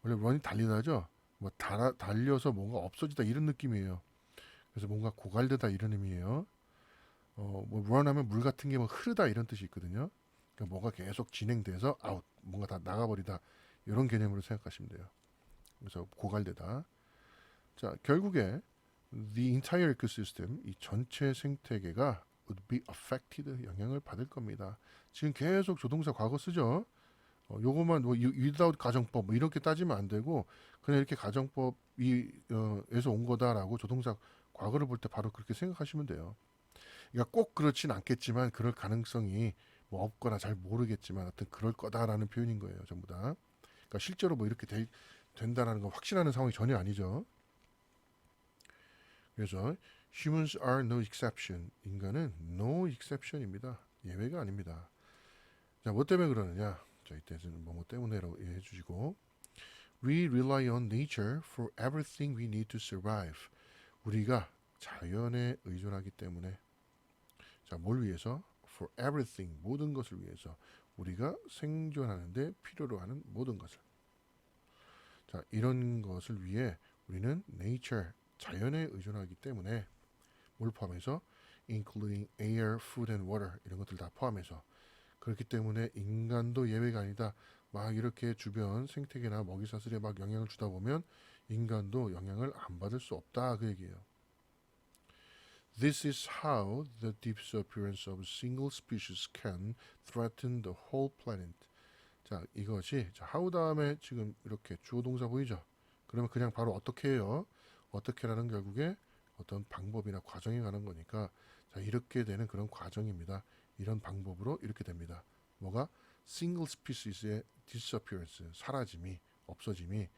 원래 run이 달리다죠. 뭐 달려서 뭔가 없어지다 이런 느낌이에요. 그래서 뭔가 고갈되다 이런 의미예요. 뭐 run하면 물 같은 게 뭐 흐르다 이런 뜻이 있거든요. 그러니까 뭐가 계속 진행돼서 out, 뭔가 다 나가버리다 이런 개념으로 생각하시면 돼요. 그래서 고갈되다. 자, 결국에 the entire ecosystem, 이 전체 생태계가 would be affected, 영향을 받을 겁니다. 지금 계속 조동사 과거 쓰죠. 요것만 뭐 without 가정법 뭐 이렇게 따지면 안 되고 그냥 이렇게 가정법이 에서 온 거다라고 조동사 과거를 볼 때 바로 그렇게 생각하시면 돼요. 그러니까 꼭 그렇진 않겠지만 그럴 가능성이 뭐 없거나 잘 모르겠지만 하여튼 그럴 거다라는 표현인 거예요. 전부 다. 그러니까 실제로 뭐 이렇게 된다라는 거 확신하는 상황이 전혀 아니죠. 그래서 humans are no exception. 인간은 no exception입니다. 예외가 아닙니다. 자, 뭐 때문에 그러느냐? 자, 이때는 뭐 때문에라고 이해해 주시고 We rely on nature for everything we need to survive. 우리가 자연에 의존하기 때문에 자, 뭘 위해서? For everything, 모든 것을 위해서 우리가 생존하는데 필요로 하는 모든 것을. 자, 이런 것을 위해 우리는 nature, 자연에 의존하기 때문에 뭘 포함해서 including air, food and water 이런 것들 다 포함해서 그렇기 때문에 인간도 예외가 아니다. 막 이렇게 주변 생태계나 먹이사슬에 막 영향을 주다 보면 인간도 영향을 안 받을 수 없다 그 얘기예요. This is how the disappearance of a single species can threaten the whole planet. 자, 이것이 자, how 다음에 지금 이렇게 주어 동사 보이죠? 그러면 그냥 바로 어떻게 해요? 어떻게라는 결국에 어떤 방법이나 과정에 관한 거니까 자, 이렇게 되는 그런 과정입니다. 이런 방법으로 이렇게 됩니다. 뭐가? single species의 disappearance, 사라짐이, 없어짐이,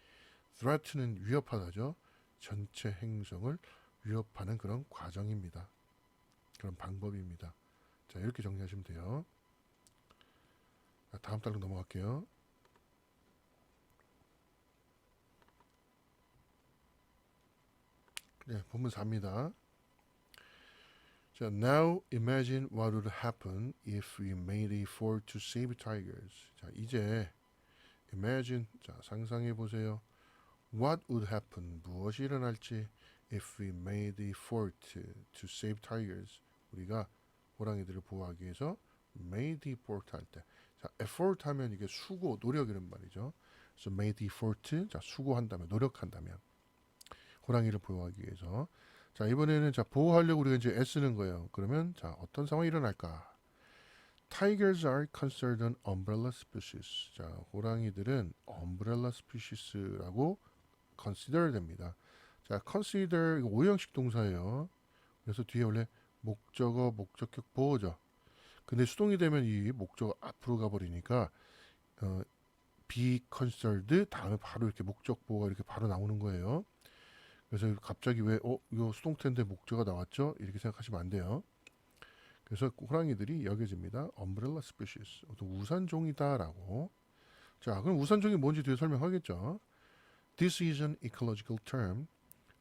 threat는 위협하다죠. 전체 행성을 위협하는 그런 과정입니다. 그런 방법입니다. 자, 이렇게 정리하시면 돼요. 자, 다음 달로 넘어갈게요. 네, 본문 4입니다. 자, now imagine what would happen if we made a effort to save tigers. 자, 이제 imagine, 자, 상상해 보세요. What would happen? 무엇이 일어날지 if we made the effort to save tigers. 우리가 호랑이들을 보호하기 위해서 made the effort 할 때. 자, effort 하면 이게 수고, 노력이란 말이죠. 그래서 made the effort, 자, 수고한다면, 노력한다면. 호랑이를 보호하기 위해서. 자, 이번에는 자, 보호하려고 우리가 이제 애쓰는 거예요. 그러면 자, 어떤 상황이 일어날까? Tigers are considered an umbrella species. 자, 호랑이들은 umbrella species라고 consider 됩니다. 자, consider 이거 오형식 동사예요. 그래서 뒤에 원래 목적어, 목적격, 보어죠. 근데 수동이 되면 이 목적어 앞으로 가버리니까 be considered 다음에 바로 이렇게 목적 보어가 이렇게 바로 나오는 거예요. 그래서 갑자기 왜 이거 수동태인데 목적어가 나왔죠? 이렇게 생각하시면 안 돼요. 그래서 호랑이들이 여겨집니다. umbrella species, 어떤 우산종이다라고. 자, 그럼 우산종이 뭔지 뒤에 설명하겠죠. This is an ecological term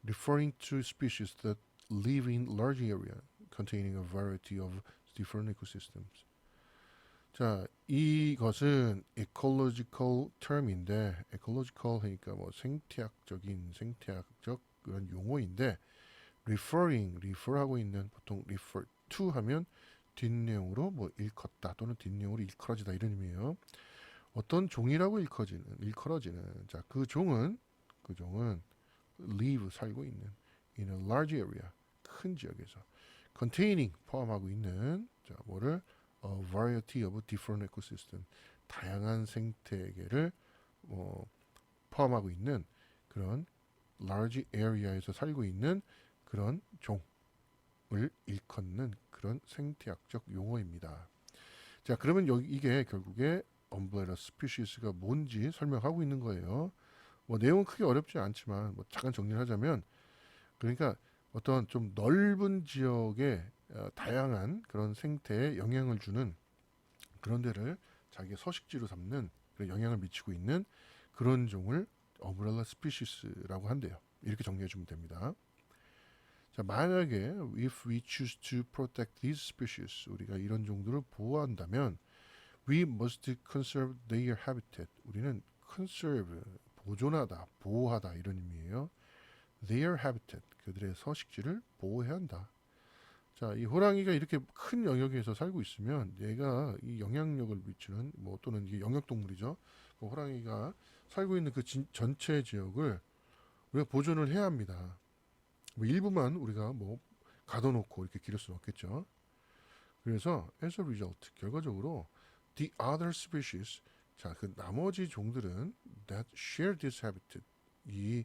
referring to species that live in large area containing a variety of different ecosystems. 자, 이것은 ecological term인데, ecological 하니까 뭐 생태학적 그런 용어인데, refer하고 있는 보통 refer to 하면 뒷내용으로 뭐 일컫다 또는 뒷내용으로 일컬어지다 이런 의미예요. 어떤 종이라고 일컬어지는 자, 그 종은 live 살고 있는 in a large area 큰 지역에서 containing 포함하고 있는 자, 뭐를 a variety of different ecosystem 다양한 생태계를 포함하고 있는 그런 large area에서 살고 있는 그런 종을 일컫는 그런 생태학적 용어입니다. 자, 그러면 여기 이게 결국에 umbrella species가 뭔지 설명하고 있는 거예요. 뭐 내용은 크게 어렵지 않지만 뭐 잠깐 정리를 하자면 그러니까 어떤 좀 넓은 지역에 다양한 그런 생태에 영향을 주는 그런 데를 자기의 서식지로 삼는 그런 영향을 미치고 있는 그런 종을 umbrella species라고 한대요. 이렇게 정리해 주면 됩니다. 자, 만약에 if we choose to protect these species 우리가 이런 종들을 보호한다면 we must conserve their habitat. 우리는 conserve 보존하다, 보호하다 이런 의미예요. Their habitat 그들의 서식지를 보호해야 한다. 자, 이 호랑이가 이렇게 큰 영역에서 살고 있으면 얘가 이 영향력을 미치는 뭐 또는 이게 영역 동물이죠. 그 호랑이가 살고 있는 그 전체 지역을 우리가 보존을 해야 합니다. 뭐 일부만 우리가 뭐 가둬놓고 이렇게 기를 수는 없겠죠. 그래서 as a result 결과적으로 the other species 자, 그 나머지 종들은 that share this habitat 이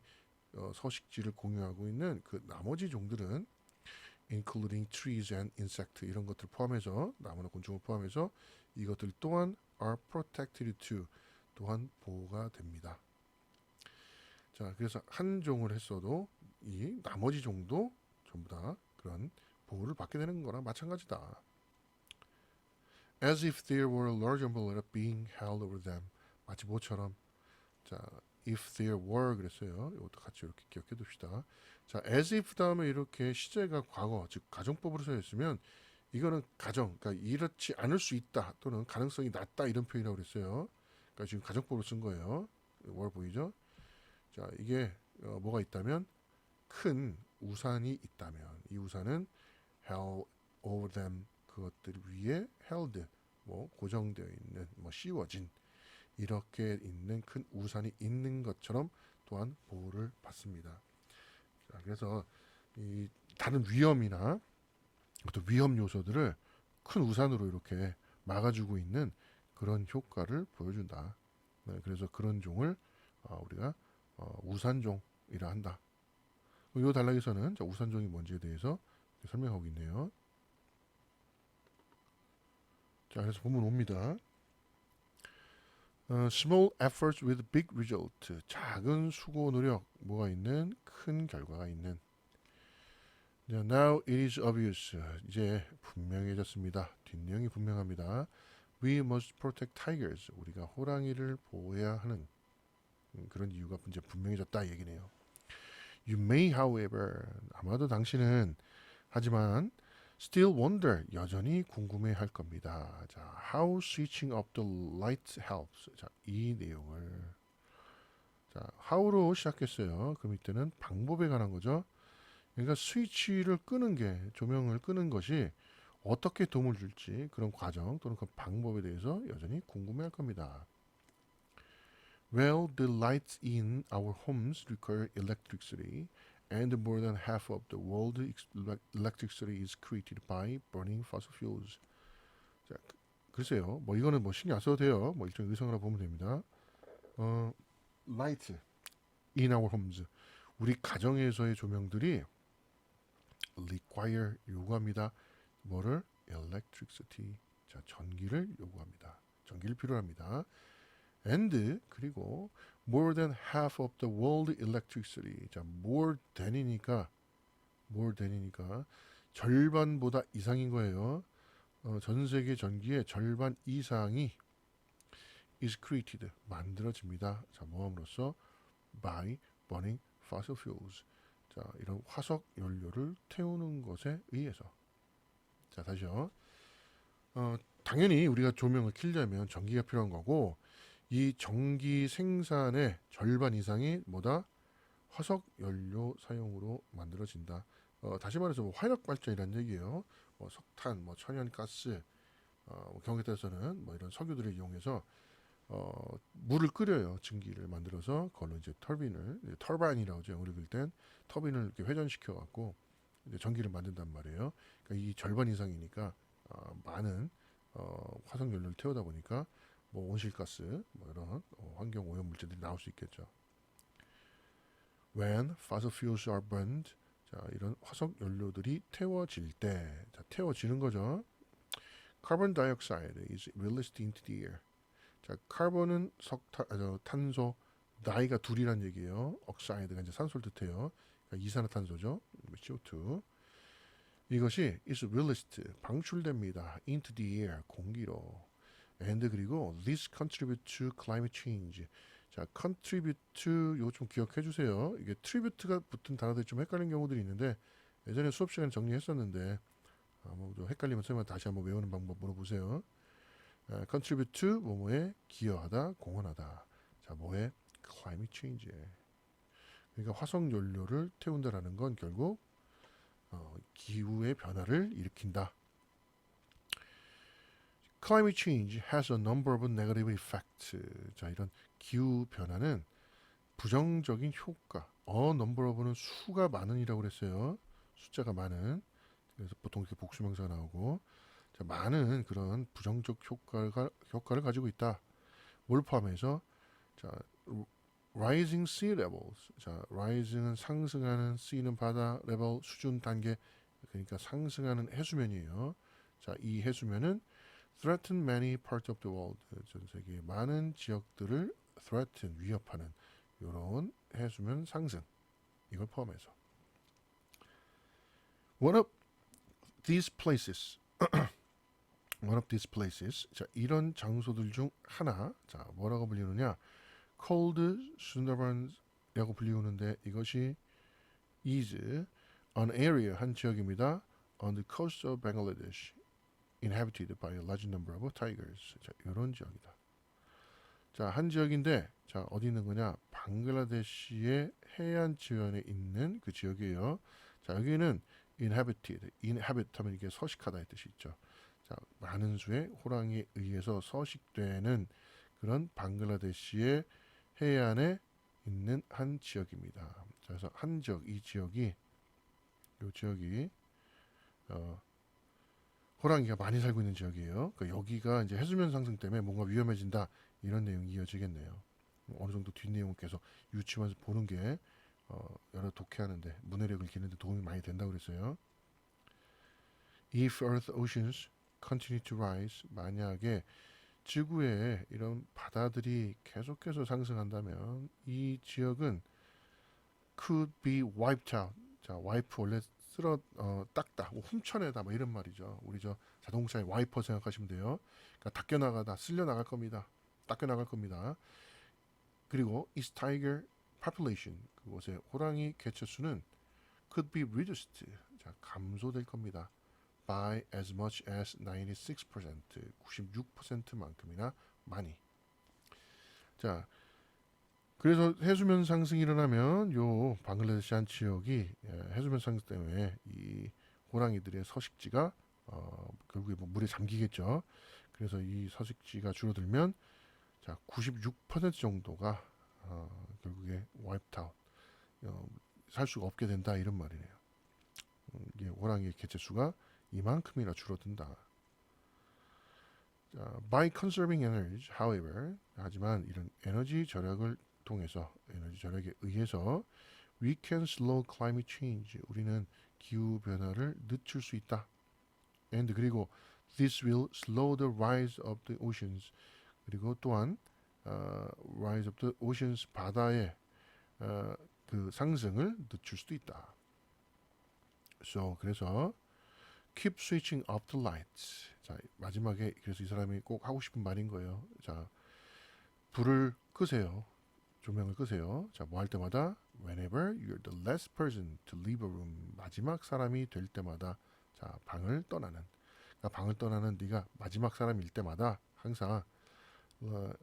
서식지를 공유하고 있는 그 나머지 종들은 including trees and insect 이런 것들 포함해서 나무나 곤충을 포함해서 이것들 또한 are protected too 또한 보호가 됩니다. 자, 그래서 한 종을 했어도 이 나머지 종도 전부 다 그런 보호를 받게 되는 거랑 마찬가지다. As if there were a large umbrella being held over them. 마치 뭐처럼. 자, if there were 그랬어요. 이것도 같이 이렇게 기억해 둡시다. 자, as if 다음에 이렇게 시제가 과거, 즉 가정법으로 써 있으면 이거는 그러니까 이렇지 않을 수 있다 또는 가능성이 낮다 이런 표현이라고 그랬어요. 그러니까 지금 가정법으로 쓴 거예요. were 보이죠? 자, 이게 뭐가 있다면 큰 우산이 있다면 이 우산은 held over them 그것들 위에 held 뭐 고정되어 있는 뭐 씌워진 이렇게 있는 큰 우산이 있는 것처럼 또한 보호를 받습니다. 자, 그래서 이 다른 위험이나 어떤 위험 요소들을 큰 우산으로 이렇게 막아주고 있는 그런 효과를 보여준다. 네, 그래서 그런 종을 우리가 우산종이라 한다. 이 단락에서는 우산종이 뭔지에 대해서 설명하고 있네요. 자, 그래서 보면 옵니다. Small efforts with big result. 작은 수고 노력, 뭐가 있는? 큰 결과가 있는. 자, now it is obvious. 이제 분명해졌습니다. 뒷내용이 분명합니다. We must protect tigers. 우리가 호랑이를 보호해야 하는 그런 이유가 이제 분명해졌다 이 얘기네요. You may, however, 아마도 당신은 하지만 still wonder, 여전히 궁금해할 겁니다. 자, how switching up the light helps. 자, 이 내용을 자, how로 시작했어요. 그 밑에는 방법에 관한 거죠. 그러니까 스위치를 끄는 게 조명을 끄는 것이 어떻게 도움을 줄지 그런 과정 또는 그 방법에 대해서 여전히 궁금해할 겁니다. Well, the lights in our homes require electricity, and more than half of the world's electricity is created by burning fossil fuels. 자, 글쎄요, 뭐 이거는 뭐 신경 안 써도 돼요. 뭐 일종의 의성이라고 보면 됩니다. light in our homes, 우리 가정에서의 조명들이 require 요구합니다. 뭐를? electricity. 자, 전기를 요구합니다. 전기를 필요합니다. and 그리고 more than half of the world electricity. 자, more than이니까 절반보다 이상인 거예요. 전 세계 전기의 절반 이상이 is created 만들어집니다. 자, 뭐함으로써 by burning fossil fuels. 자, 이런 화석 연료를 태우는 것에 의해서. 자, 다시요. 당연히 우리가 조명을 켜려면 전기가 필요한 거고, 이 전기 생산의 절반 이상이 뭐다? 화석 연료 사용으로 만들어진다. 다시 말해서 뭐 화력 발전이라는 얘기예요. 뭐 석탄, 뭐 천연가스, 뭐 경우에 따라서는 뭐 이런 석유들을 이용해서 물을 끓여요. 증기를 만들어서 그걸로 이제 터바인이라고 하죠. 영어로 읽을 땐 터빈을 이렇게 회전시켜 갖고 전기를 만든단 말이에요. 그러니까 이 절반 이상이니까 많은 화석 연료를 태우다 보니까 뭐 온실가스, 뭐 이런 환경 오염 물질들이 나올 수 있겠죠. When fossil fuels are burned, 자, 이런 화석 연료들이 태워질 때, 자, 태워지는 거죠. Carbon dioxide is released into the air. 자, 카본은 탄소, 나이가 둘이란 얘기예요. oxide가 이제 산소를 뜻해요. 그러니까 이산화탄소죠. CO2. 이것이 is released, 방출됩니다. into the air, 공기로. and 그리고 this contribute to climate change. 자, contribute to 이거 좀 기억해 주세요. 이게 tribute가 붙은 단어들이 좀 헷갈리는 경우들이 있는데 예전에 수업 시간에 정리했었는데 뭐좀 헷갈리면 선생님한테 다시 한번 외우는 방법 물어보세요. contribute to 뭐뭐에 기여하다, 공헌하다. 자, 뭐에? climate change에. 그러니까 화석 연료를 태운다라는 건 결국 기후의 변화를 일으킨다. Climate change has a number of negative effects. 자, 이런 기후 변화는 부정적인 효과. number of는 수가 많은이라고 그랬어요. 숫자가 많은. 그래서 보통 이렇게 복수명사가 나오고, 자, 많은 그런 부정적 효과를 가지고 있다. 뭘 포함해서? 자, rising sea levels. 자, rising은 상승하는, sea는 바다, level 수준 단계. 그러니까 상승하는 해수면이에요. 자, 이 해수면은 threaten many parts of the world. 전 세계의 많은 지역들을 threaten, 위협하는 이런 해수면 상승. 이걸 포함해서. One of these places. 자, 이런 장소들 중 하나. 자, 뭐라고 불리느냐? Called Sundarbans,라고 불리우는데 이것이 is an area, 한 지역입니다. On the coast of Bangladesh, inhabited by a large number of tigers. 자, 이런 지역이다. 자, 한 지역인데, 자, 어디 있는 거냐? 방글라데시의 해안 지연에 있는 그 지역이에요. 자, 여기는 inhabited, inhabit 하면 이게 서식하다의 뜻이 있죠. 자, 많은 수의 호랑이에 의해서 서식되는 그런 방글라데시의 해안에 있는 한 지역입니다. 그래서 한 지역, 이 지역이 호랑이가 많이 살고 있는 지역이에요. 그러니까 여기가 이제 해수면 상승 때문에 뭔가 위험해진다 이런 내용이 이어지겠네요. 어느 정도 뒷내용을 계속 유추하면서 보는 게 여러 독해하는데 문해력을 기르는데 도움이 많이 된다고 그랬어요. If Earth oceans continue to rise, 만약에 지구에 이런 바다들이 계속해서 상승한다면 이 지역은 could be wiped out. 자, wipe 원래 닦다, 뭐 훔쳐내다, 뭐 이런 말이죠. 우리 저 자동차의 와이퍼 생각하시면 돼요. 그러니까 닦여 나가다, 쓸려 나갈 겁니다. 닦여 나갈 겁니다. 그리고 East Tiger population, 그곳의 호랑이 개체 수는 could be reduced. 자, 감소될 겁니다. by as much as 96%, 96%만큼이나 많이. 자, 그래서 해수면 상승이 일어나면 요 방글라데시 한 지역이 해수면 상승 때문에 이 호랑이들의 서식지가 결국에 뭐 물에 잠기겠죠. 그래서 이 서식지가 줄어들면 자, 96% 정도가 결국에 wiped out, 살 수가 없게 된다 이런 말이네요. 이게 호랑이의 개체 수가 이만큼이나 줄어든다. 자, by conserving energy, however, 하지만 이런 에너지 절약을 통해서, 에너지 절약에 의해서 we can slow climate change, 우리는 기후 변화를 늦출 수 있다. and 그리고 this will slow the rise of the oceans, 그리고 또한 rise of the oceans, 바다의 그 상승을 늦출 수도 있다. So 그래서 keep switching up the lights. 자, 마지막에 그래서 이 사람이 꼭 하고 싶은 말인 거예요. 자, 불을 끄세요. 조명을 끄세요. 자, 뭐 할 때마다 whenever you're the last person to leave a room, 마지막 사람이 될 때마다, 자, 방을 떠나는, 그러니까 방을 떠나는 네가 마지막 사람일 때마다 항상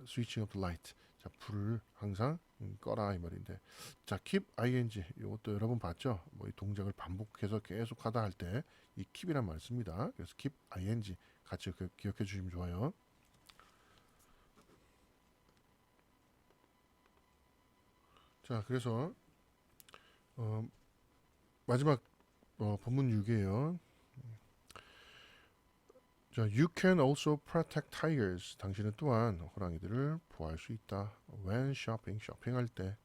switching up the light, 자, 불을 항상 꺼라 이 말인데, 자, keep ing, 이것도 여러분 봤죠? 뭐 이 동작을 반복해서 계속하다 할 때 이 keep이란 말을 씁니다. 그래서 keep ing 같이 기억해 주시면 좋아요. 자, 그래서 마지막 본문 6이에요. 자, you can also protect tigers. 당신은 또한 호랑이들을 보호할 수 있다. When shopping, 쇼핑할 때.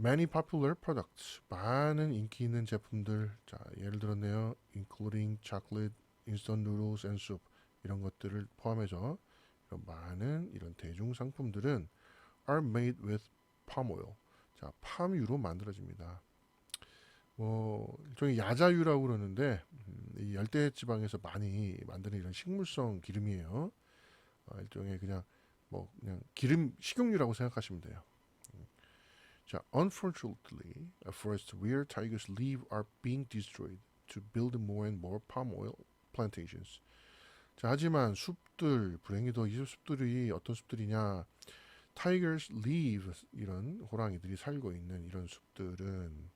Many popular products, 많은 인기 있는 제품들. 자, 예를 들었네요. Including chocolate, instant noodles and soup. 이런 것들을 포함해서 이런 많은 이런 대중 상품들은 are made with palm oil. 자, 팜유로 만들어집니다. 뭐 일종의 야자유라고 그러는데 이 열대 지방에서 많이 만드는 이런 식물성 기름이에요. 일종의 그냥 뭐 그냥 기름 식용유라고 생각하시면 돼요. 자, unfortunately, forests where tigers live are being destroyed to build more and more palm oil plantations. 자, 하지만 숲들, 불행히도 이 숲들이 어떤 숲들이냐? Tigers live, 이런 호랑이들이 살고 있는 이런 숲들은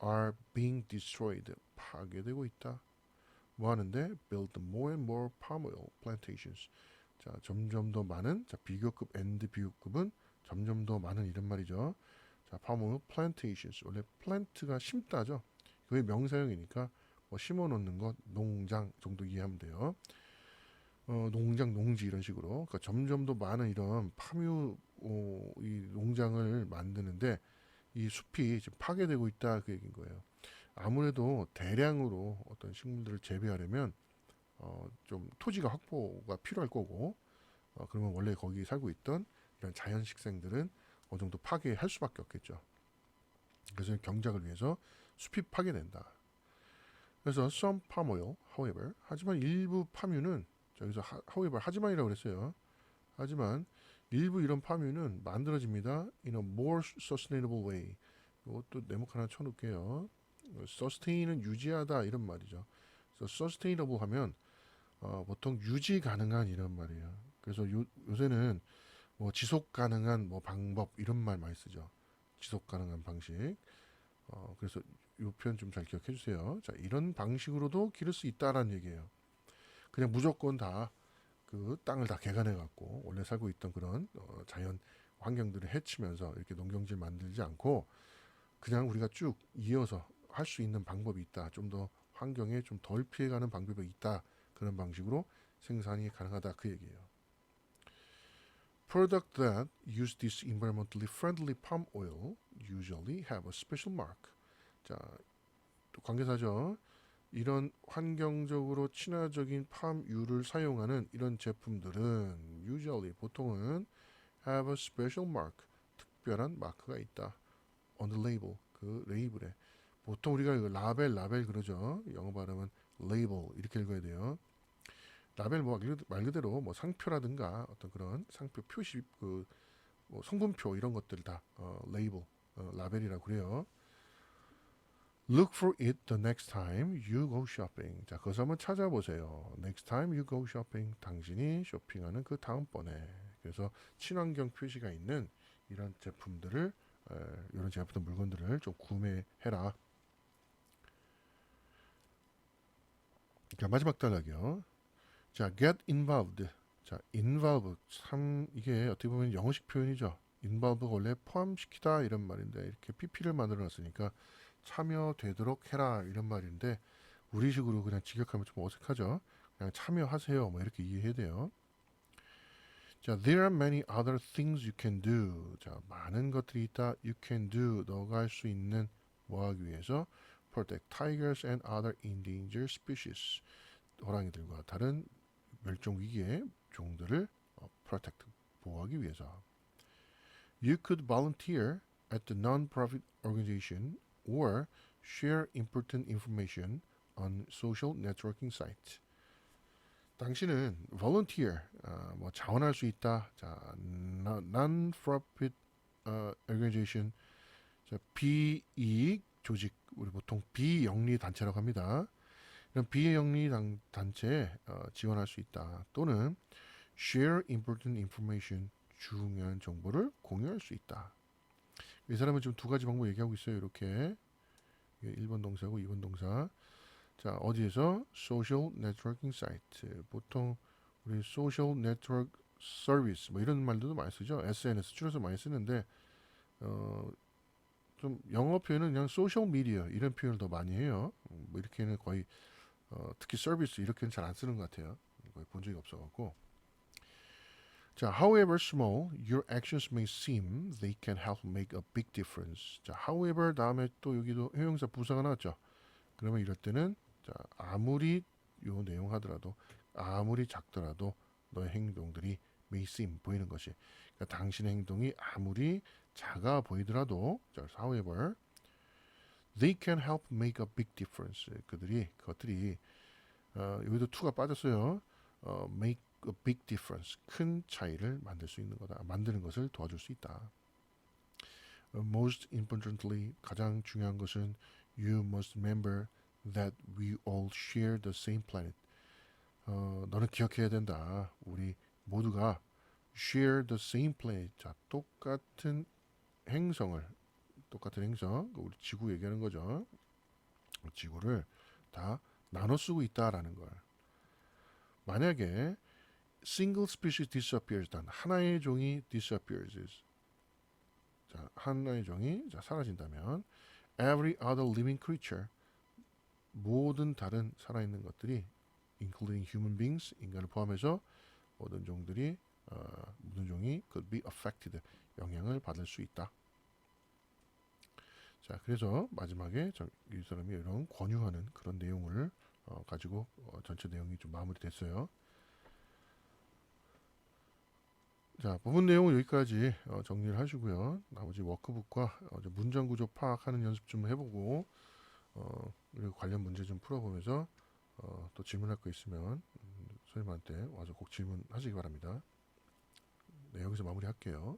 are being destroyed, 파괴되고 있다. 뭐 하는데? build more and more palm oil plantations. 자, 점점 더 많은, 자, 비교급 and 비교급은 점점 더 많은 이런 말이죠. 자, palm oil plantations. 원래 plant가 심다죠. 그게 명사형이니까 뭐 심어 놓는 것, 농장 정도 이해하면 돼요. 농장, 농지 이런 식으로. 그러니까 점점 더 많은 이런 파묘 이 농장을 만드는데 이 숲이 지금 파괴되고 있다 그 얘기인 거예요. 아무래도 대량으로 어떤 식물들을 재배하려면 좀 토지가 확보가 필요할 거고, 그러면 원래 거기 살고 있던 이런 자연 식생들은 어느 정도 파괴할 수밖에 없겠죠. 그래서 경작을 위해서 숲이 파괴된다. 그래서 some palm oil, however, 하지만 일부 파묘는, 여기서 however 하지만이라고 그랬어요. 하지만 일부 이런 파묘는 만들어집니다. in a more sustainable way. 이것도 네모 하나 쳐놓을게요. sustain은 유지하다 이런 말이죠. 그래서 sustainable 하면 보통 유지 가능한 이런 말이에요. 그래서 요새는 뭐 지속 가능한 뭐 방법 이런 말 많이 쓰죠. 지속 가능한 방식. 그래서 이 표현 좀 잘 기억해 주세요. 자, 이런 방식으로도 기를 수 있다라는 얘기예요. 그냥 무조건 다 그 땅을 다 개간해 갖고 원래 살고 있던 그런 자연 환경들을 해치면서 이렇게 농경지를 만들지 않고 그냥 우리가 쭉 이어서 할 수 있는 방법이 있다. 좀 더 환경에 좀 덜 피해가는 방법이 있다. 그런 방식으로 생산이 가능하다 그 얘기예요. Products that use this environmentally friendly palm oil usually have a special mark. 자, 또 관계사죠. 이런 환경적으로 친화적인 팜유를 사용하는 이런 제품들은 usually 보통은 have a special mark 특별한 마크가 있다. on the label 그 레이블에 보통 우리가 이거 라벨 그러죠. 영어 발음은 label 이렇게 읽어야 돼요. 라벨 뭐 말 그대로 뭐 상표라든가 어떤 그런 상표 표시 뭐 성분표 이런 것들 다 레이블 라벨이라고 그래요. Look for it the next time you go shopping. 자, 그것을 한번 찾아보세요. Next time you go shopping. 당신이 쇼핑하는 그 다음번에. 그래서 친환경 표시가 있는 이런 제품들을 이런 제품 물건들을 좀 구매해라. 자, 마지막 단락이요. 자, get involved. 자, involve 참 이게 어떻게 보면 영어식 표현이죠. involve가 원래 포함시키다 이런 말인데 이렇게 PP를 만들어 놨으니까 참여되도록 해라 이런 말인데 우리식으로 그냥 직역하면 좀 어색하죠. 그냥 참여하세요. 뭐 이렇게 이해해야 돼요. 자, there are many other things you can do. 자, 많은 것들이 있다. You can do. 너가 할 수 있는 뭐 하기 위해서 protect tigers and other endangered species. 호랑이들과 다른 멸종 위기의 종들을 protect 보호하기 위해서. You could volunteer at the non-profit organization or share important information on social networking sites. 당신은 volunteer, 뭐 자원할 수 있다. 자, non-profit organization, 자, 비이익 조직, 우리 보통 비영리 단체라고 합니다. 이런 비영리 단체에 지원할 수 있다. 또는 share important information, 중요한 정보를 공유할 수 있다. 이 사람은 지금 두 가지 방법 얘기하고 있어요. 이렇게 1번 동사고 2번 동사. 자, 어디에서? 소셜 네트워킹 사이트. 보통 우리 소셜 네트워크 서비스 뭐 이런 말들도 많이 쓰죠. SNS 줄여서 많이 쓰는데 좀 영어 표현은 그냥 소셜 미디어 이런 표현을 더 많이 해요. 뭐 이렇게는 거의 특히 서비스 이렇게는 잘 안 쓰는 것 같아요. 거의 본 적이 없어갖고. 자, however small your actions may seem, they can help make a big difference. 자, however 다음에 또 여기도 형용사 부사가 나왔죠. 그러면 이럴 때는 자, 아무리 요 내용 하더라도 아무리 작더라도 너의 행동들이 may seem 보이는 것이 그러니까 당신의 행동이 아무리 작아 보이더라도 자, however they can help make a big difference. 그것들이 여기도 to가 빠졌어요. make a big difference. 큰 차이를 만들 수 있는 거다. 만드는 것을 도와줄 수 있다. Most importantly, 가장 중요한 것은 you must remember that we all share the same planet. 너는 기억해야 된다. 우리 모두가 share the same planet. 자, 똑같은 행성, 우리 지구 얘기하는 거죠. 지구를 다 나눠 쓰고 있다라는 걸. 만약에 single species disappears, 단 하나의 종이 disappears. 자, 하나의 종이 사라진다면 every other living creature, 모든 다른 살아있는 것들이 including human beings, 인간을 포함해서 모든 종이 could be affected, 영향을 받을 수 있다. 자, 그래서 마지막에 이 사람이 이런 권유하는 그런 내용을 가지고 전체 내용이 좀 마무리됐어요. 자, 부분 내용은 여기까지 정리를 하시고요. 나머지 워크북과 문장 구조 파악하는 연습 좀 해보고 그리고 관련 문제 좀 풀어보면서 또 질문할 거 있으면 선생님한테 와서 꼭 질문하시기 바랍니다. 네, 여기서 마무리할게요.